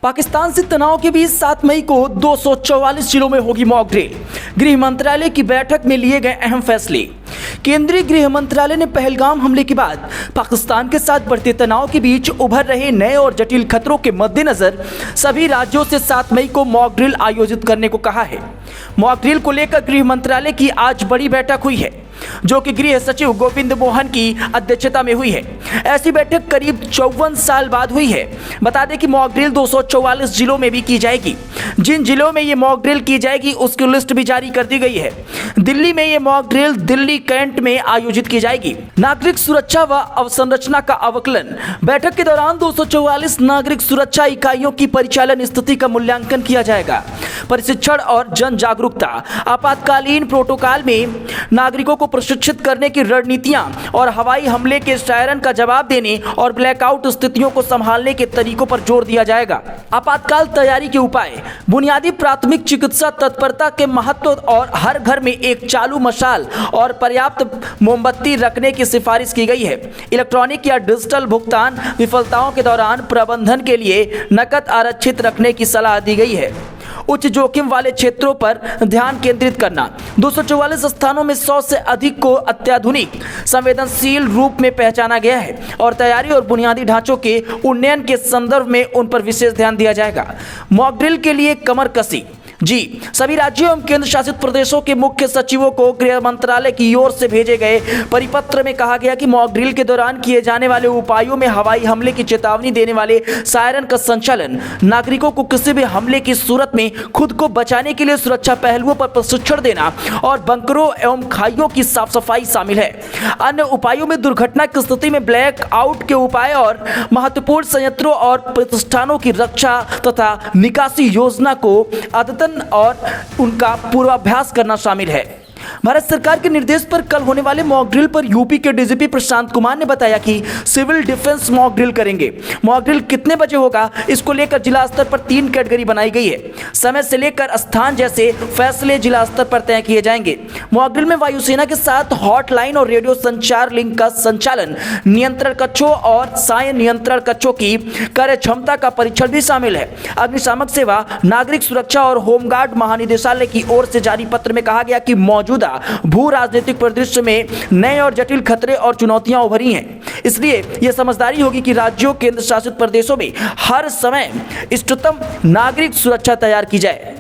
पाकिस्तान से तनाव के बीच 7 मई को 244 जिलों में होगी मॉक ड्रिल। गृह मंत्रालय की बैठक में लिए गए अहम फैसले। केंद्रीय गृह मंत्रालय ने पहलगाम हमले के बाद पाकिस्तान के साथ बढ़ते तनाव के बीच उभर रहे नए और जटिल खतरों के मद्देनजर सभी राज्यों से 7 मई को मॉक ड्रिल आयोजित करने को कहा है। मॉक ड्रिल को लेकर गृह मंत्रालय की आज बड़ी बैठक हुई है, जो कि गृह सचिव गोविंद मोहन की अध्यक्षता में हुई है। ऐसी बैठक करीब 54 साल बाद हुई है। बता दें कि मॉक ड्रिल 244 जिलों में भी की जाएगी। जिन जिलों में ये मॉक ड्रिल की जाएगी उसकी लिस्ट भी जारी कर दी गई है। दिल्ली में ये मॉक ड्रिल दिल्ली कैंट में आयोजित की जाएगी। नागरिक सुरक्षा व अवसंरचना का अवकलन। बैठक के दौरान 244 नागरिक सुरक्षा इकाइयों की परिचालन स्थिति का मूल्यांकन किया जाएगा। प्रशिक्षण और जन जागरूकता। आपातकालीन प्रोटोकॉल में नागरिकों को प्रशिक्षित करने की रणनीतियां और हवाई हमले के सायरन का जवाब देने और ब्लैकआउट स्थितियों को संभालने के तरीकों पर जोर दिया जाएगा। आपातकाल तैयारी के उपाय। बुनियादी प्राथमिक चिकित्सा तत्परता के महत्व और हर घर में एक चालू मशाल और पर्याप्त मोमबत्ती रखने की सिफारिश की गई है। इलेक्ट्रॉनिक या डिजिटल भुगतान विफलताओं के दौरान प्रबंधन के लिए नकद आरक्षित रखने की सलाह दी गई है। उच्च जोखिम वाले क्षेत्रों पर ध्यान केंद्रित करना। 244 स्थानों में 100 से अधिक को अत्याधुनिक संवेदनशील रूप में पहचाना गया है और तैयारी और बुनियादी ढांचों के उन्नयन के संदर्भ में उन पर विशेष ध्यान दिया जाएगा। मॉक ड्रिल के लिए कमर कसी। जी, सभी राज्यों एवं केंद्र शासित प्रदेशों के मुख्य सचिवों को गृह मंत्रालय की ओर से भेजे गए परिपत्र में कहा गया कि मॉक ड्रिल के दौरान किए जाने वाले उपायों में हवाई हमले की चेतावनी देने वाले सायरन का संचालन, नागरिकों को किसी भी हमले की सूरत में खुद को बचाने के लिए सुरक्षा पहलुओं पर प्रशिक्षण देना और बंकरों एवं खाइयों की साफ सफाई शामिल है। अन्य उपायों में दुर्घटना की स्थिति में ब्लैक आउट के उपाय और महत्वपूर्ण संयंत्रों और प्रतिष्ठानों की रक्षा तथा निकासी योजना को अद्यतन और उनका पूर्वाभ्यास करना शामिल है। भारत सरकार के निर्देश पर कल होने वाले मॉक ड्रिल पर यूपी के डीजीपी प्रशांत कुमार ने बताया कि सिविल डिफेंस मॉक ड्रिल करेंगे। मॉक ड्रिल कितने बजे होगा, इसको लेकर जिला स्तर पर 3 कैटेगरी बनाई गई है। समय से लेकर स्थान जैसे फैसले जिला स्तर पर तय किए जाएंगे। मॉक ड्रिल में वायुसेना के साथ हॉटलाइन और रेडियो संचार लिंक का संचालन, नियंत्रण कक्षों और साय नियंत्रण कक्षों की कार्य क्षमता का परीक्षण भी शामिल है। अग्निशामक सेवा, नागरिक सुरक्षा और होमगार्ड महानिदेशालय की ओर से जारी पत्र में कहा गया कि मौजूदा भू राजनीतिक परिदृश्य में नए और जटिल खतरे और चुनौतियां उभरी हैं। इसलिए यह समझदारी होगी कि राज्यों, केंद्र शासित प्रदेशों में हर समय इष्टतम नागरिक सुरक्षा तैयार की जाए।